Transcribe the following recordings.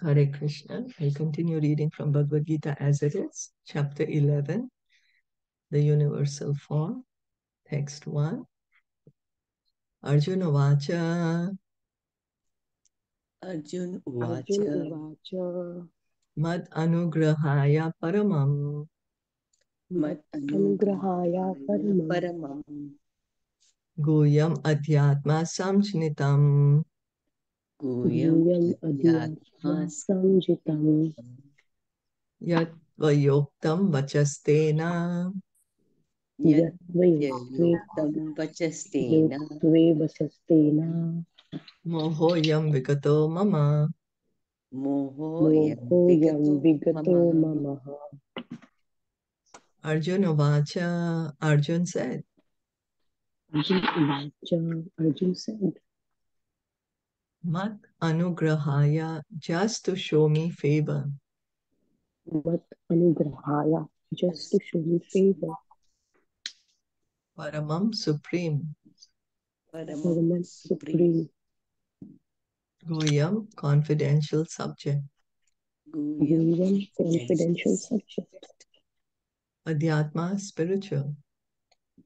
Hare Krishna. I'll continue reading from Bhagavad Gita as it is, chapter 11, the universal form, text 1. Arjuna Vacha Arjun Arjun Vacha Uvacha Mad Anugrahaya Paramam Mat Anugrahaya Anugrahaya Paramam Paramam Goyam Adhyatma Samchnitam Guyam Guyam Adhyatma Adhyatma Samjitam Yat Vayoktam Vachastena Yatyayuktam Vachastena Yoktve Vasastena Mohoyam Vikato Mama. Moho Mohoyam Yam Vigato Mama. Mamaha. Arjuna Vacha, Arjun said, Arjun Uvacha, Arjun said, Mat Anugrahaya, just to show me favor. Vat Anugrahaya, just to show me favor. Paramam Supreme. Paramam Paramam Supreme. Supreme. Goyam confidential subject. Guyam confidential subject. Adhyatma spiritual.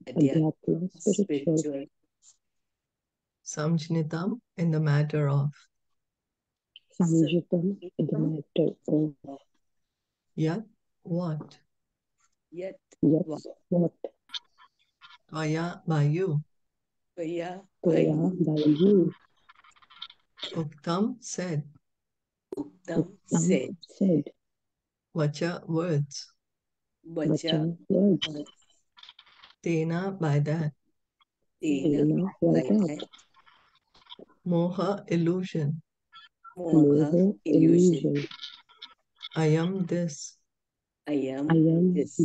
Adhyatma spiritual. Samjnitam in the matter of. Samjitam in the matter of. Yat what? Yet Yet what? Tvaya by you. Tvaya Toya by you. Uktam said. Uktam Uktam said. said. Vacha words. Vacha words. Tena by that. Tena by by that. that. Moha illusion. Moho illusion. illusion. I am this. I am this.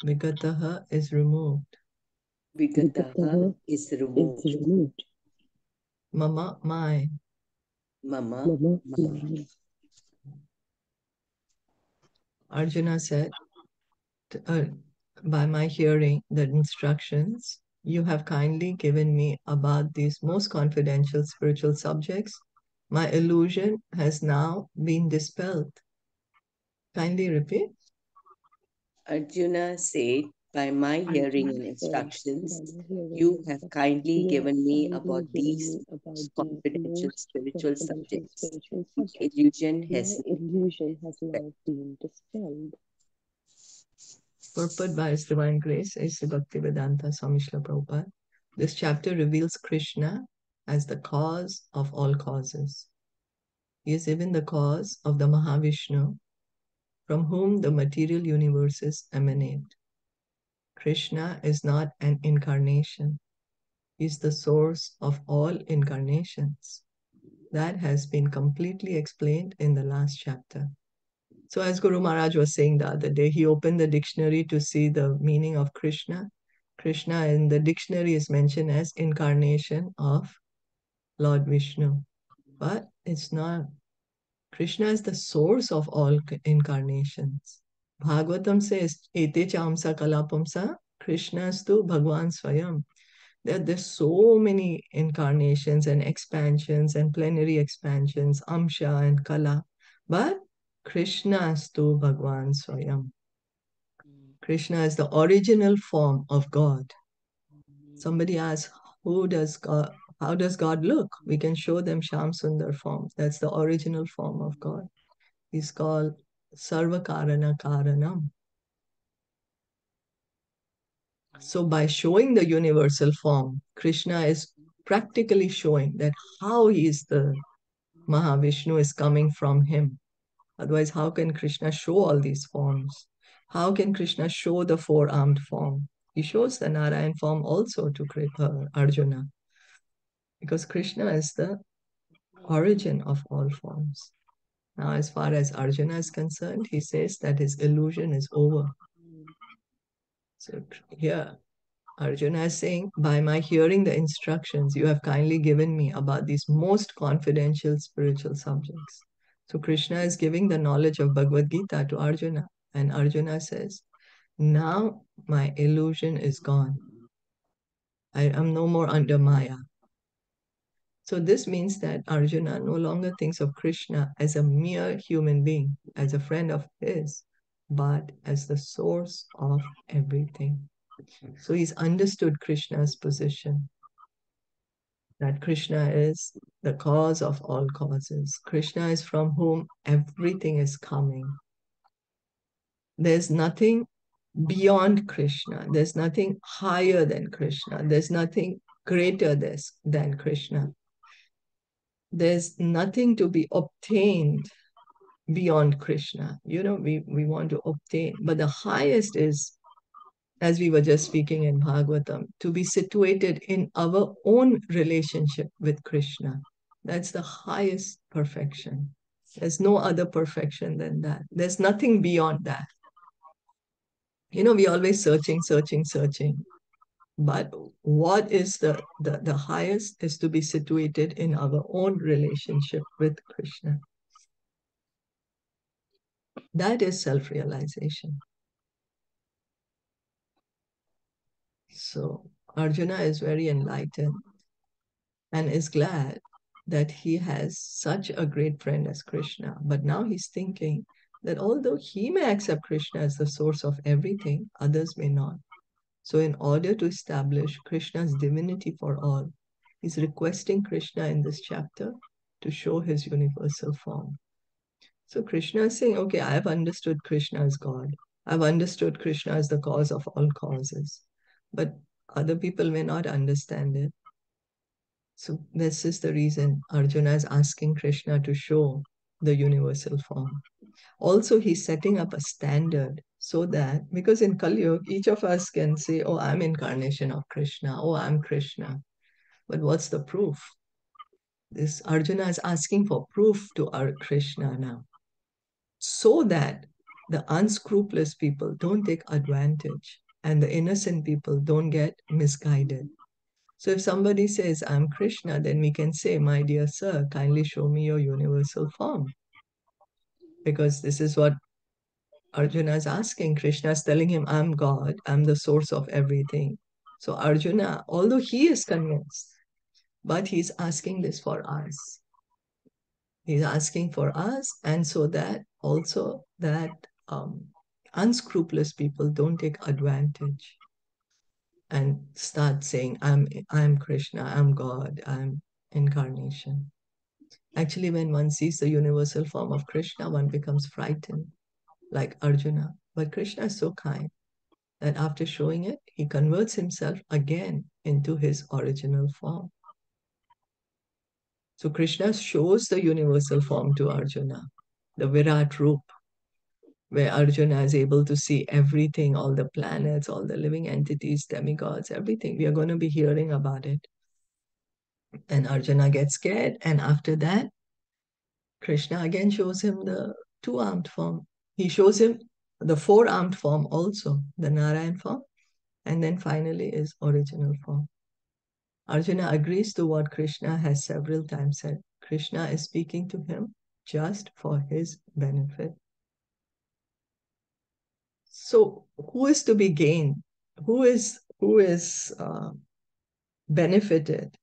Vigataha is removed. Vigataha is removed. Mama my. Mama my. Arjuna said, by my hearing the instructions you have kindly given me about these most confidential spiritual subjects, my illusion has now been dispelled. Kindly repeat. Arjuna said, by my hearing and instructions, you have kindly given me about these confidential spiritual subjects. My illusion has now been dispelled. Purport by His Divine Grace, A.C. Bhaktivedanta Swami Srila Prabhupada. This chapter reveals Krishna as the cause of all causes. He is even the cause of the Mahavishnu, from whom the material universes emanate. Krishna is not an incarnation. He is the source of all incarnations. That has been completely explained in the last chapter. So as Guru Maharaj was saying the other day, he opened the dictionary to see the meaning of Krishna. Krishna in the dictionary is mentioned as incarnation of Lord Vishnu. But it's not. Krishna is the source of all incarnations. Bhagavatam says, Ete chamsa kalapamsa, Krishnastu Bhagwan Swayam. There's so many incarnations and expansions and plenary expansions, Amsha and Kala. But Krishnastu Bhagwan Swayam. Krishna is the original form of God. Somebody asks, how does God look? We can show them Sham Sundar form. That's the original form of God. He's called Sarva Karana Karanam. So by showing the universal form, Krishna is practically showing that how he is the Mahavishnu is coming from him. Otherwise, how can Krishna show all these forms? How can Krishna show the four-armed form? He shows the Narayan form also to Arjuna. Because Krishna is the origin of all forms. Now, as far as Arjuna is concerned, he says that his illusion is over. So here, Arjuna is saying, by my hearing the instructions you have kindly given me about these most confidential spiritual subjects. So Krishna is giving the knowledge of Bhagavad Gita to Arjuna. And Arjuna says, now my illusion is gone. I am no more under Maya. So this means that Arjuna no longer thinks of Krishna as a mere human being, as a friend of his, but as the source of everything. So he's understood Krishna's position, that Krishna is the cause of all causes. Krishna is from whom everything is coming. There's nothing beyond Krishna. There's nothing higher than Krishna. There's nothing greater than Krishna. There's nothing to be obtained beyond Krishna. We want to obtain, but the highest is, as we were just speaking in Bhagavatam, to be situated in our own relationship with Krishna. That's the highest perfection. There's no other perfection than that. There's nothing beyond that. We're always searching, searching, searching. But what is the highest is to be situated in our own relationship with Krishna. That is self-realization. So Arjuna is very enlightened and is glad that he has such a great friend as Krishna. But now he's thinking that although he may accept Krishna as the source of everything, others may not. So in order to establish Krishna's divinity for all, he's requesting Krishna in this chapter to show his universal form. So Krishna is saying, okay, I have understood Krishna as God. I've understood Krishna as the cause of all causes. But other people may not understand it. So this is the reason Arjuna is asking Krishna to show the universal form. Also, he's setting up a standard so that, because in Kali Yuga, each of us can say, oh, I'm incarnation of Krishna, oh, I'm Krishna. But what's the proof? This Arjuna is asking for proof to our Krishna now, so that the unscrupulous people don't take advantage and the innocent people don't get misguided. So if somebody says, I'm Krishna, then we can say, my dear sir, kindly show me your universal form. Because this is what Arjuna is asking. Krishna is telling him, I'm God, I'm the source of everything. So Arjuna, although he is convinced, but he's asking this for us. He's asking for us, and so that also that unscrupulous people don't take advantage and start saying, I'm Krishna, I'm God, I'm incarnation. Actually, when one sees the universal form of Krishna, one becomes frightened, like Arjuna. But Krishna is so kind that after showing it, he converts himself again into his original form. So Krishna shows the universal form to Arjuna, the Virat Roop, where Arjuna is able to see everything, all the planets, all the living entities, demigods, everything. We are going to be hearing about it. And Arjuna gets scared, and after that, Krishna again shows him the two-armed form. He shows him the four-armed form also, the Narayan form, and then finally his original form. Arjuna agrees to what Krishna has several times said. Krishna is speaking to him just for his benefit. So who is to be gained? Who is benefited?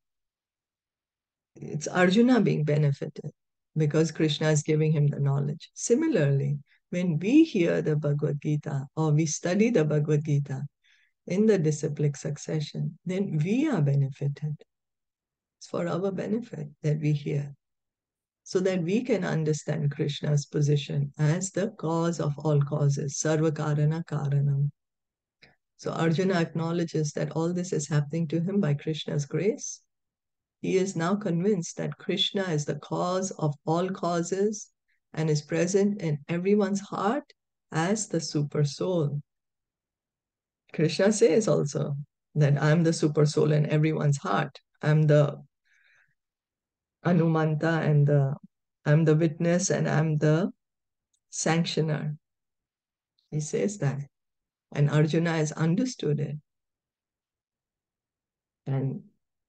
It's Arjuna being benefited because Krishna is giving him the knowledge. Similarly, when we hear the Bhagavad Gita or we study the Bhagavad Gita in the disciplic succession, then we are benefited. It's for our benefit that we hear, so that we can understand Krishna's position as the cause of all causes, Sarva Karana Karanam. So Arjuna acknowledges that all this is happening to him by Krishna's grace. He is now convinced that Krishna is the cause of all causes and is present in everyone's heart as the super soul. Krishna says also that I'm the super soul in everyone's heart. I'm the Anumanta and I'm the witness and I'm the sanctioner. He says that. And Arjuna has understood it. And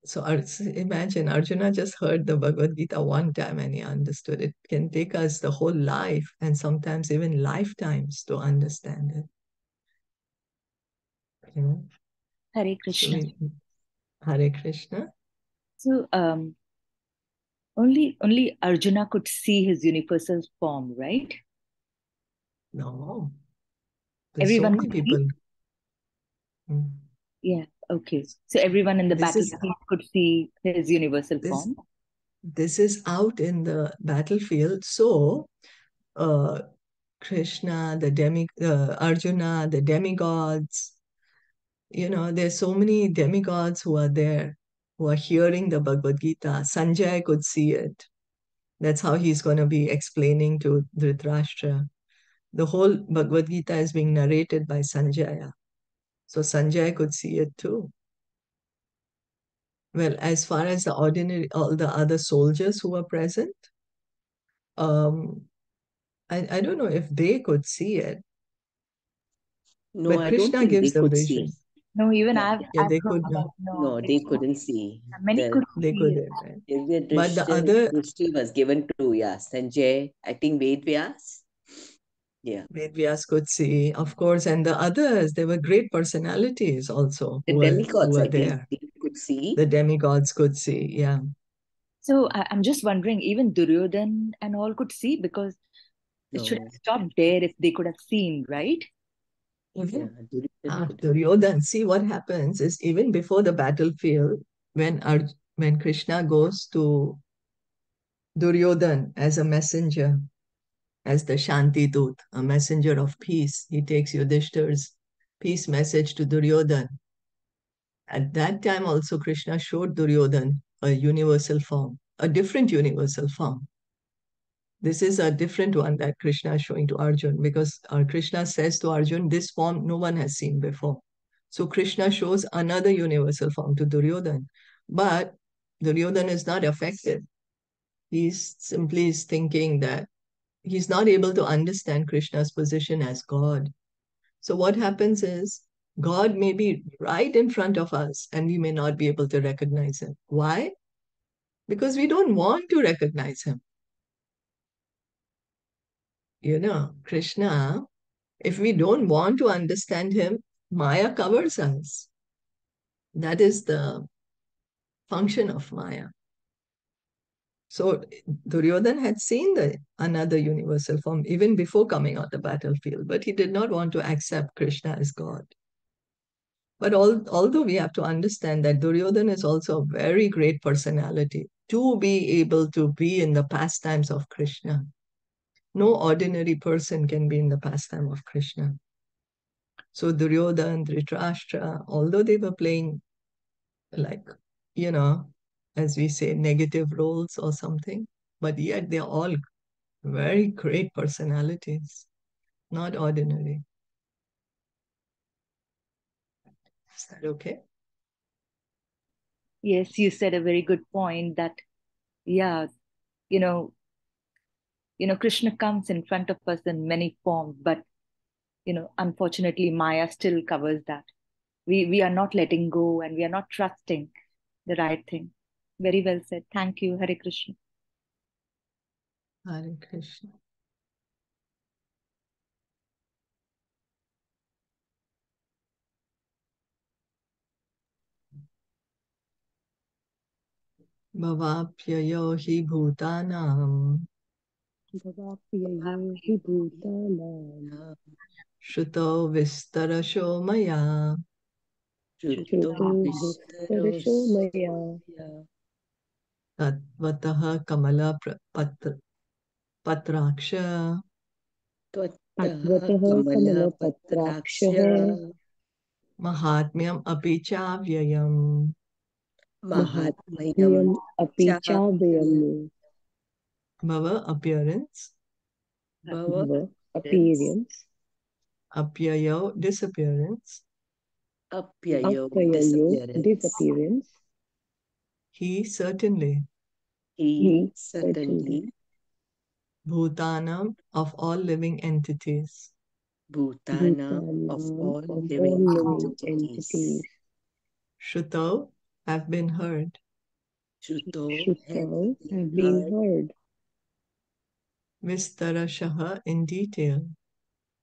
so imagine Arjuna just heard the Bhagavad Gita one time and he understood it. It can take us the whole life and sometimes even lifetimes to understand it. You know? Hare So Krishna. Hare Krishna. So, Only Arjuna could see his universal form, right? No, there's so Everyone many could see? people. Hmm. Yeah, okay. So everyone in the This is battlefield could see his universal this form. this is out in the battlefield. So uh, Krishna, Arjuna, the demigods, there's so many demigods who are there, who are hearing the Bhagavad Gita. Sanjay could see it. That's how he's going to be explaining to Dhritarashtra. The whole Bhagavad Gita is being narrated by Sanjaya. So Sanjay could see it too. Well, as far as all the other soldiers who were present, um, I don't know if they could see it, No, but I don't Krishna think they gives them could see. vision. No, even Yeah. Yeah, I've they heard could that. not. No, No, they it's couldn't see. many The could They see it. couldn't, right? Divya But the other Drishti was given to, yeah, Sanjay, I think Ved Vyas. Yeah. Vedvyas could see, of course, and the others, they were great personalities also The who demigods, were I think, there. they could see. The demigods could see, yeah. So I'm just wondering, even Duryodhan and all could see, because it should No. have stopped there if they could have seen, right? Yeah, Duryodhan could. Duryodhan, see what happens is even before the battlefield, when Krishna goes to Duryodhan as a messenger, as the Shanti Dut, a messenger of peace, he takes Yudhishthir's peace message to Duryodhan. At that time also Krishna showed Duryodhan a universal form, a different universal form. This is a different one that Krishna is showing to Arjun, because Krishna says to Arjun, this form no one has seen before. So Krishna shows another universal form to Duryodhan. But Duryodhan is not affected. He's simply is thinking that he's not able to understand Krishna's position as God. So what happens is God may be right in front of us and we may not be able to recognize him. Why? Because we don't want to recognize him. Krishna, if we don't want to understand him, Maya covers us. That is the function of Maya. So Duryodhan had seen another universal form even before coming on the battlefield, but he did not want to accept Krishna as God. But although we have to understand that Duryodhan is also a very great personality to be able to be in the pastimes of Krishna. No ordinary person can be in the pastime of Krishna. So Duryodhan, Dhritarashtra, although they were playing like, you know, as we say, negative roles or something, but yet they're all very great personalities, not ordinary. Is that okay? Yes, you said a very good point that, yeah, you know, Krishna comes in front of us in many forms, but unfortunately, Maya still covers that. We are not letting go, and we are not trusting the right thing. Very well said. Thank you, Hare Krishna. Hare Krishna. Bhavapyayo hi bhutanam Bhagavad hi bhutanam Shruto vistarasho maya Shruto vistarasho maya Tatvataha kamala patraksha Tvattaha Tatvatah kamala kamalapatrakshaः patrakshya Mahatmyam api chavyayam. mahatmayam Mahatmyam api chavyayam chavyayam Bhava appearance, bhava Bhava appearance appearance apyayo disappearance, apyayo Apyayo disappearance. disappearance he certainly, He He certainly certainly bhutanam of all living entities. bhutanam of Bhutanam all of all living living entities entities. Shruto have been heard. Shruto have Shruto been have been heard. heard Vistarashaha in detail.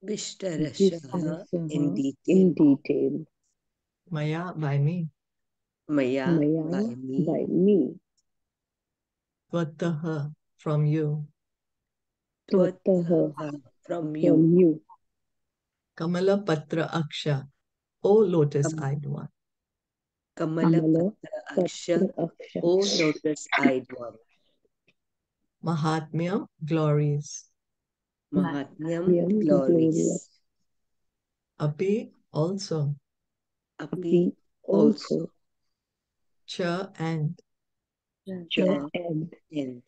Vishtarashaha in Vistarasah detail. in detail Maya by me. Maya Maya by me. by me Tvataha, from you. Tvataha, from from you. you. Kamala Patra Aksha, O lotus-eyed one. Kamala Kamala Patra Patra Aksha, Aksha. O lotus-eyed one. Mahatmya, glories. Mahatmyam, Mahatmyam, glories. glorious. Api, also. Api, Api, also. also. Cha, and. Cha, Cha, and. and.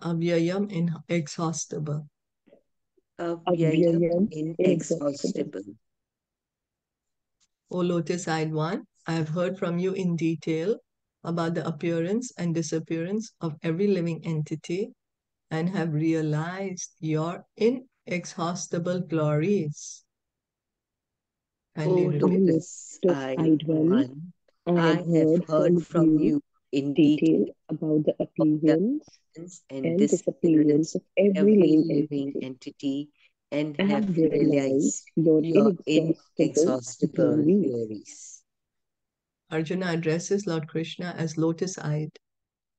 Avyayam, inexhaustible. Avyayam, Avyayam, inexhaustible. inexhaustible. O lotus-eyed one, I have heard from you in detail about the appearance and disappearance of every living entity and have realized your inexhaustible glories. O Kindly O repeat. lotus-eyed lotus-eyed one, one, I I have have heard heard from from you you in detail detail about the of the appearance appearance and and disappearance disappearance of of every every living living entity, entity and and have have realized realized your your inexhaustible inexhaustible glories. glories. Arjuna addresses Lord Krishna as lotus-eyed.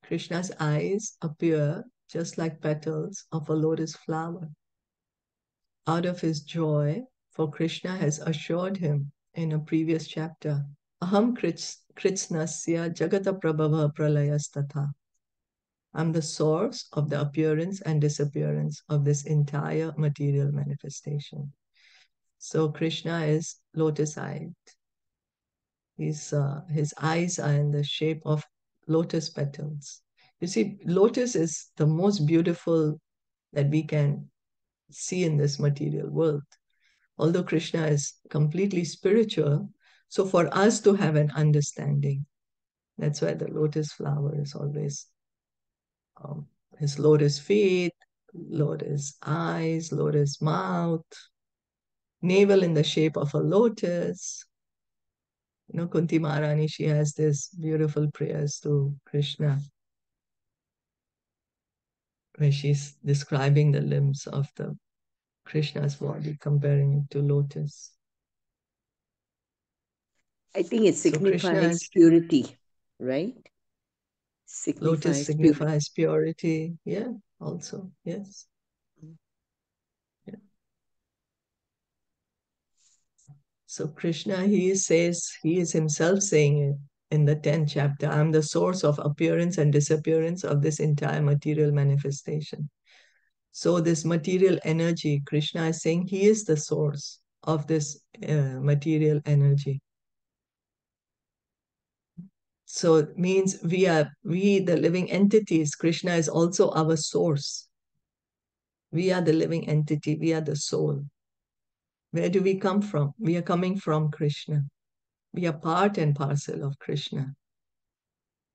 Krishna's eyes appear just like petals of a lotus flower. Out of his joy, for Krishna has assured him in a previous chapter, Aham Kritsnasya Jagata Prabhava Pralayastatha. I'm the source of the appearance and disappearance of this entire material manifestation. So Krishna is lotus-eyed. His eyes are in the shape of lotus petals. You see, lotus is the most beautiful that we can see in this material world. Although Krishna is completely spiritual, so for us to have an understanding, that's why the lotus flower is always um, his lotus feet, lotus eyes, lotus mouth, navel in the shape of a lotus. Kunti Maharani, she has this beautiful prayers to Krishna where she's describing the limbs of the Krishna's body, comparing it to lotus. I think it So Krishna signifies is purity, right? lotus Signifies purity. signifies purity. Yeah, also, yes. Yeah. So Krishna, he says, he is himself saying it in the 10th chapter, I'm the source of appearance and disappearance of this entire material manifestation. So this material energy, Krishna is saying he is the source of this material energy. So it means we the living entities, Krishna is also our source. We are the living entity, we are the soul. Where do we come from? We are coming from Krishna. We are part and parcel of Krishna.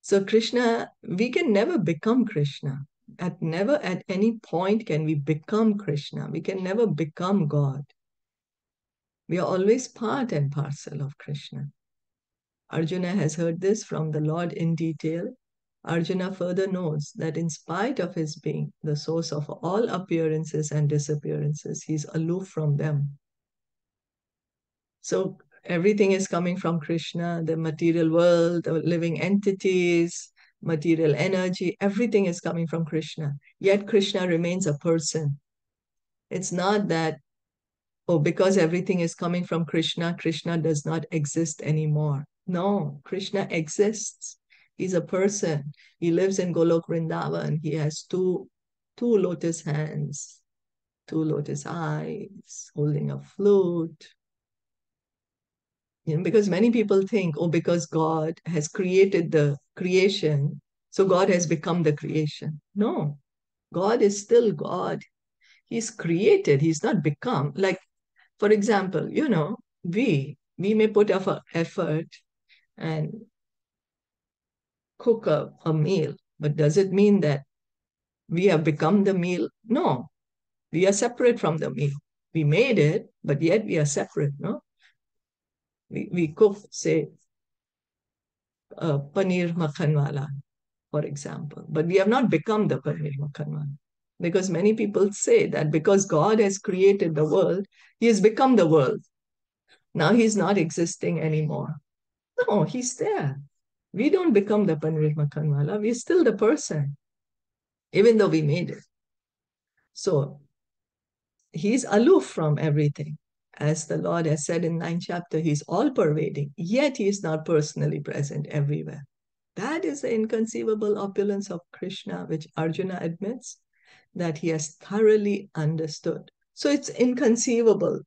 So Krishna, we can never become Krishna. Never at any point can we become Krishna. We can never become God. We are always part and parcel of Krishna. Arjuna has heard this from the Lord in detail. Arjuna further knows that in spite of his being the source of all appearances and disappearances, he's aloof from them. So everything is coming from Krishna, the material world, the living entities, material energy, everything is coming from Krishna. Yet Krishna remains a person. It's not that, oh, because everything is coming from Krishna, Krishna does not exist anymore. No, Krishna exists. He's a person. He lives in Golok Vrindavan. He has two lotus hands, two lotus eyes, holding a flute. Because many people think, oh, because God has created the creation, so God has become the creation. No, God is still God. He's created, he's not become. Like, for example, we may put our effort and cook a meal, but does it mean that we have become the meal? No, we are separate from the meal. We made it, but yet we are separate, no? We cook, say, paneer makhanwala, for example. But we have not become the Paneer Makhanwala. Because many people say that because God has created the world, he has become the world. Now he's not existing anymore. No, he's there. We don't become the Paneer Makhanwala. We're still the person. even though we made it. So he's aloof from everything. As the Lord has said in 9th chapter, he's all pervading, yet he is not personally present everywhere. That is the inconceivable opulence of Krishna, which Arjuna admits that he has thoroughly understood. So it's inconceivable.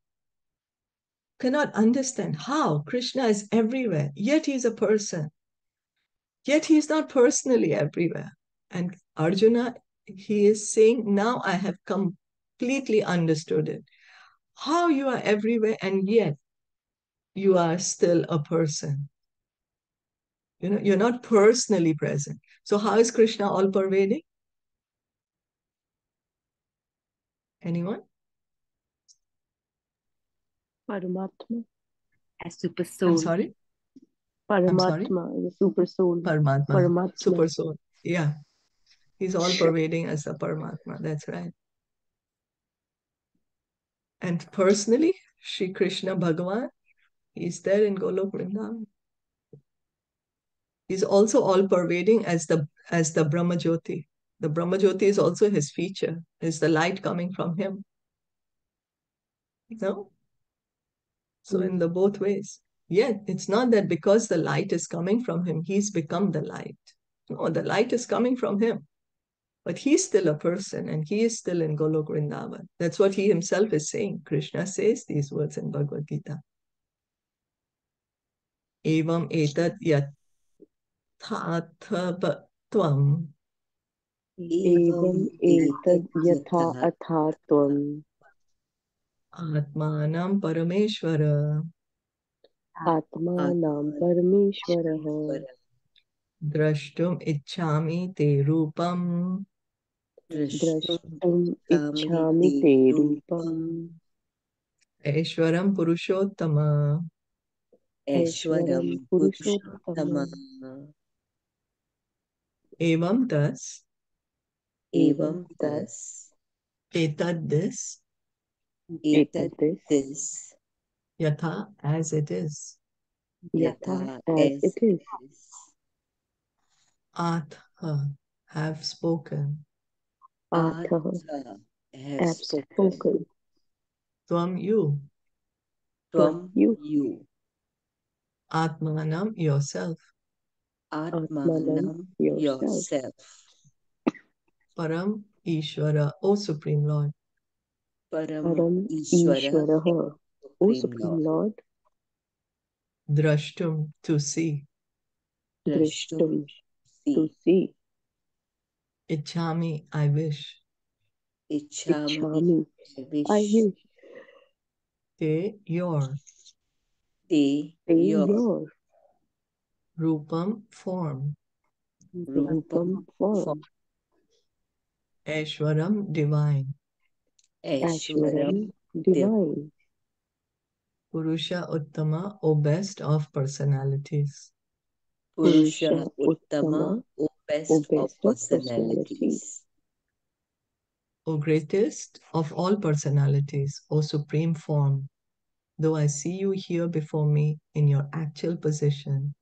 Cannot understand how Krishna is everywhere, yet he's a person. Yet he's not personally everywhere. And Arjuna, he is saying, now I have completely understood it. How you are everywhere and yet you are still a person. You know, you're not personally present. So how is Krishna all pervading? Anyone? Paramatma. As super I'm soul. sorry? I'm sorry? Paramatma is a super soul. Paramatma, Paramatma. super soul. Yeah, he's all pervading as the Paramatma. That's right. And personally, Shri Krishna Bhagavan, he's there in Golok Vrindavan. He's also all pervading as the Brahma Jyoti. The Brahma Jyoti is also his feature, is the light coming from him. No? So in the both ways. Yet it's not that because the light is coming from him, he's become the light. No, the light is coming from him. But he's still a person and he is still in Golok Vrindavan. That's what he himself is saying. Krishna says these words in Bhagavad Gita. Evam etat yathatvam Evam etad yatha athatvam atmanam parameshvara atmanam parameshwarah drashtum ichchami te rupam drashtum ichchami te rupam Aishwaram Purushottama. Aishwaram Purushottama. Evam thus, Evam thus, etad this, etad this, yatha as it is, yatha as it is, atha have spoken, atha have spoken, tvam you, you, atmanam yourself, atmanam yourself, param Ishvara, O Supreme Lord, Param Ishwarah, O Supreme Lord, drashtum to see, drishtum to see, ichchami I wish, ichchami I wish, te your, they your, rupam form, rupam form, Aishwaram divine, Ashwaram divine, Purusha Uttama, O best of personalities. Purusha Uttama, O best of personalities, O greatest of all personalities, O supreme form, though I see you here before me in your actual position,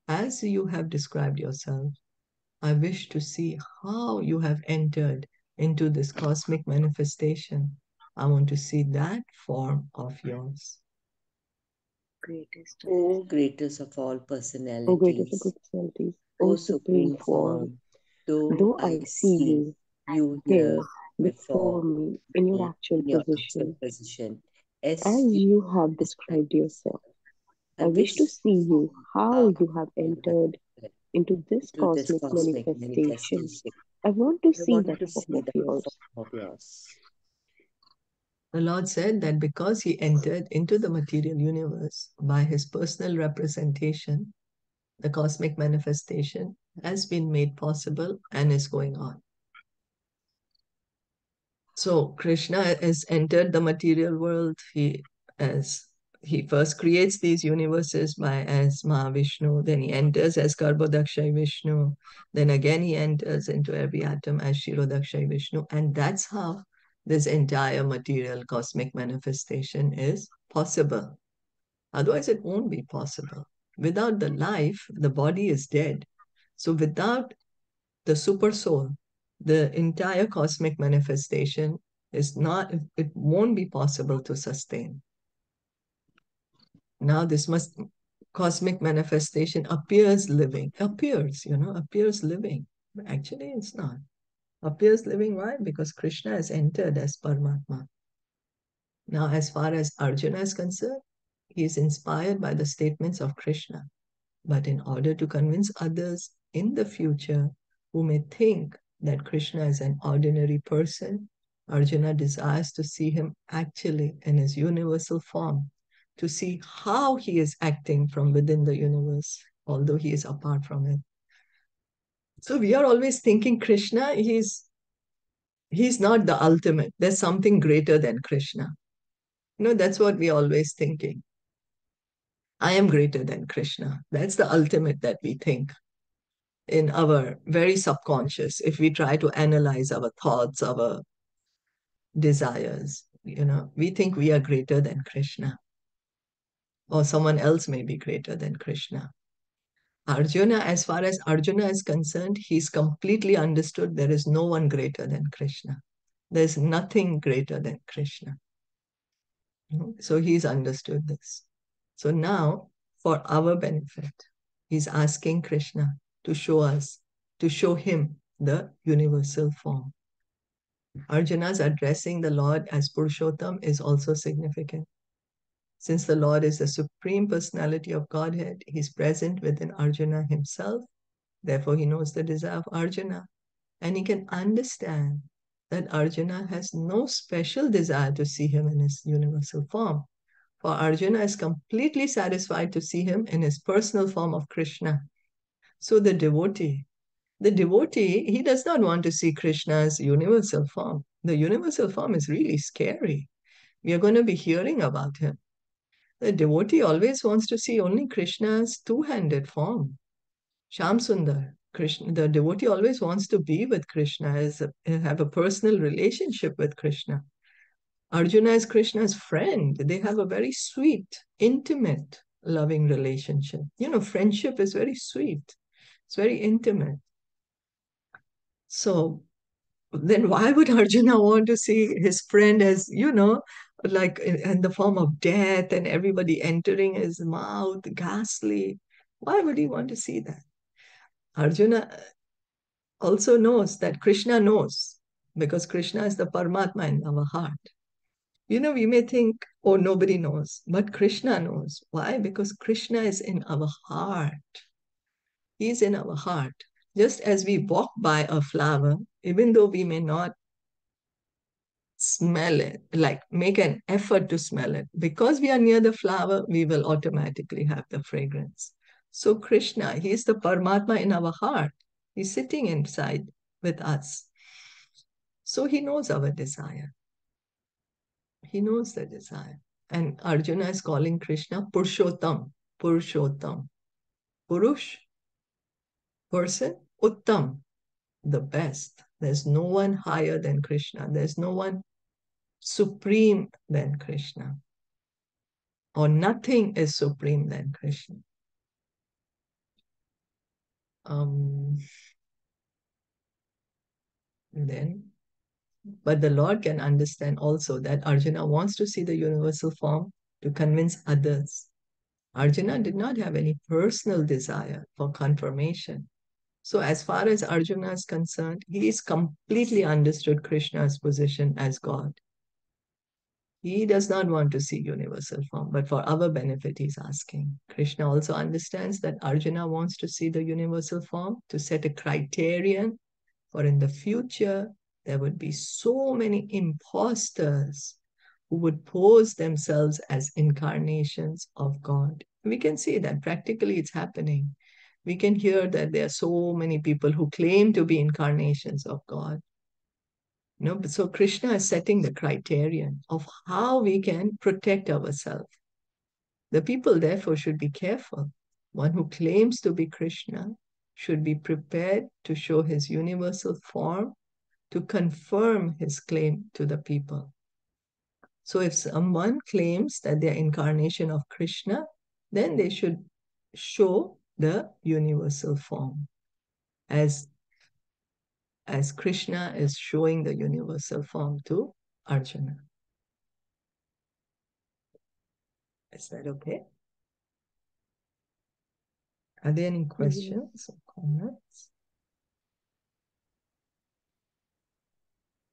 as you have described yourself, I wish to see how you have entered into this cosmic manifestation. I want to see that form of yours. Greatest. O greatest of all O greatest of personalities, personalities, O O supreme supreme form, form, though though I I see see you you here here before before me in your me actual in your actual position, position, as as you you have described described yourself, yourself, I I wish wish to to see see you how how you have you have entered entered into this into this cosmic cosmic manifestation. manifestation. I want to I see want that to form see of that yours. form of yours. The Lord said that because he entered into the material universe by his personal representation, the cosmic manifestation has been made possible and is going on. So Krishna has entered the material world. He first creates these universes as Mahavishnu, then he enters as Garbhodakshay Vishnu, then again he enters into every atom as Shirodakshay Vishnu, and that's how this entire material cosmic manifestation is possible. Otherwise, it won't be possible. Without the life, the body is dead. So without the super soul, the entire cosmic manifestation is not, it won't be possible to sustain. Now this cosmic manifestation appears living, appears living. But actually it's not. Appears living, why? Because Krishna has entered as Paramatma. Now, as far as Arjuna is concerned, he is inspired by the statements of Krishna. But in order to convince others in the future who may think that Krishna is an ordinary person, Arjuna desires to see him actually in his universal form, to see how he is acting from within the universe, although he is apart from it. So we are always thinking Krishna, he's not the ultimate. There's something greater than Krishna. That's what we're always thinking. I am greater than Krishna. That's the ultimate that we think in our very subconscious. If we try to analyze our thoughts, our desires, we think we are greater than Krishna, or someone else may be greater than Krishna. Arjuna, as far as Arjuna is concerned, he's completely understood there is no one greater than Krishna. There's nothing greater than Krishna. So he's understood this. So now, for our benefit, he's asking Krishna to show us, to show him the universal form. Arjuna's addressing the Lord as Purushottam is also significant. Since the Lord is the Supreme Personality of Godhead, he's present within Arjuna himself. Therefore, he knows the desire of Arjuna. And he can understand that Arjuna has no special desire to see him in his universal form. For Arjuna is completely satisfied to see him in his personal form of Krishna. So the devotee, he does not want to see Krishna's universal form. The universal form is really scary. We are going to be hearing about him. The devotee always wants to see only Krishna's two-handed form. Sham Sundar, Krishna, the devotee always wants to be with Krishna, have a personal relationship with Krishna. Arjuna is Krishna's friend. They have a very sweet, intimate, loving relationship. Friendship is very sweet. It's very intimate. So then why would Arjuna want to see his friend as, like in the form of death and everybody entering his mouth, ghastly? Why would he want to see that? Arjuna also knows that Krishna knows, because Krishna is the Paramatma in our heart. We may think, oh, nobody knows, but Krishna knows. Why? Because Krishna is in our heart. He's in our heart. Just as we walk by a flower, even though we may not smell it, like make an effort to smell it, because we are near the flower, we will automatically have the fragrance. So Krishna, he's the Paramatma in our heart. He's sitting inside with us. So he knows our desire. He knows the desire. And Arjuna is calling Krishna Purushottam. Purushottam. Purush, person, Uttam, the best. There's no one higher than Krishna. There's no one supreme than Krishna. Or nothing is supreme than Krishna. But the Lord can understand also that Arjuna wants to see the universal form to convince others. Arjuna did not have any personal desire for confirmation. So as far as Arjuna is concerned, he is completely understood Krishna's position as God. He does not want to see universal form, but for our benefit, he's asking. Krishna also understands that Arjuna wants to see the universal form to set a criterion for in the future, there would be so many imposters who would pose themselves as incarnations of God. We can see that practically it's happening. We can hear that there are so many people who claim to be incarnations of God. So Krishna is setting the criterion of how we can protect ourselves. The people, therefore, should be careful. One who claims to be Krishna should be prepared to show his universal form to confirm his claim to the people. So if someone claims that they're incarnation of Krishna, then they should show the universal form. As as Krishna is showing the universal form to Arjuna. Is that okay? Are there any questions or comments?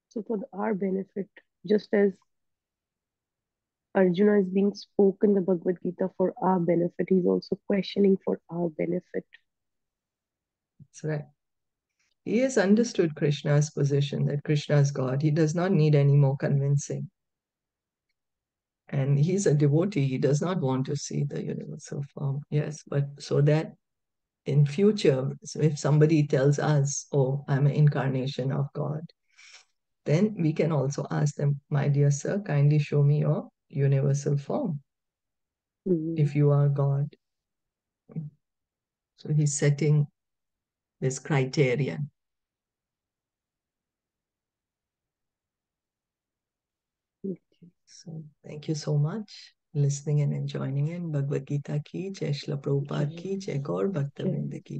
So for our benefit, just as Arjuna is being spoken the Bhagavad Gita for our benefit, he's also questioning for our benefit. That's right. He has understood Krishna's position, that Krishna is God. He does not need any more convincing. And he's a devotee. He does not want to see the universal form. Yes, but so that in future, so if somebody tells us, oh, I'm an incarnation of God, then we can also ask them, my dear sir, kindly show me your universal form, if you are God. So he's setting this criterion. So thank you so much listening and joining in. Bhagavad Gita ki jai, Shla Prabhupada ki jai, Gaur Bhakta Vrinda ki jai.